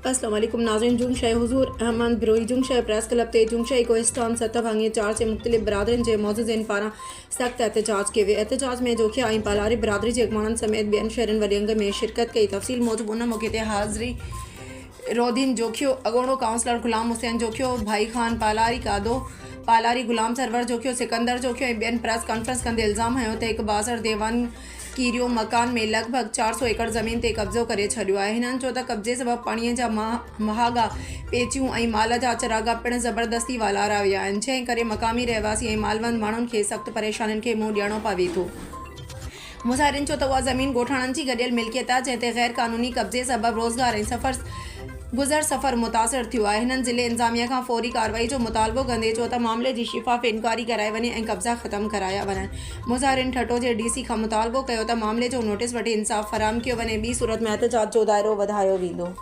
अस्सलाम वालेकुम नाज़रीन। जुमशा हुजूर अहमद बिरोई जुमशा प्रेस क्लब ते जुमशा कोहिस्तान सतह भांगी 4 से मुख्तलिफ बरादरन जे मौजूदन पारा सख्त एहतजाज के वे एहतजाज में जोखिया ऐं पालारी बरादरी जे अगवानन समेत ॿियनि शहरनि वलियंग में शिरकत कई। तफ़सील मौजूद उन मौके ते हाज़री रोदीन जोखियो अगोड़ो काउंसलर गुलाम हुसैन जोखियो भाई खान पालारी कादो पालारी गुलाम सरवर जोखियो सिकंदर जोखियो ऐं ॿियनि प्रेस कॉन्फ्रेंस कंदे इल्ज़ाम हयो त हिकु बाज़र देवान कीरियो मकान में लगभग 400 एकड़ ज़मीन ते कब्ज़ो करे छॾियो आहे। हिननि चयो त कब्ज़े सबबि पाणीअ जा महागा पेचियूं ऐं माल जा चरागा पिणु ज़बरदस्ती वालारा विया आहिनि, जंहिं करे मक़ामी रहवासी ऐं मालवंद माण्हुनि खे सख़्तु परेशानियुनि खे मुंहुं ॾियणो पवे थो। मुज़ाहिरीन चयो त उहा ज़मीन ॻोठाणनि जी गॾियल मिल्कियत आहे, जंहिं ते ग़ैर क़ानूनी कब्ज़े सबबि रोज़गार ऐं गुज़र सफ़र मुतासिर थियो आहे। हिननि ज़िले इंतिज़ामिया खां फ़ौरी कार्रवाई जो मुतालबो कंदे चयो त मामले जी शिफ़ाफ़ इंक्वायरी कराए वञे ऐं कब्ज़ा ख़तमु कराया वञनि। मुज़ाहिरीन ठटो जे DC खां मुतालबो कयो त मामले जो नोटिस वठी इंसाफ़ फ़राहम कयो वञे, ॿी सूरत में एहतजाज जो दाइरो वधायो वेंदो।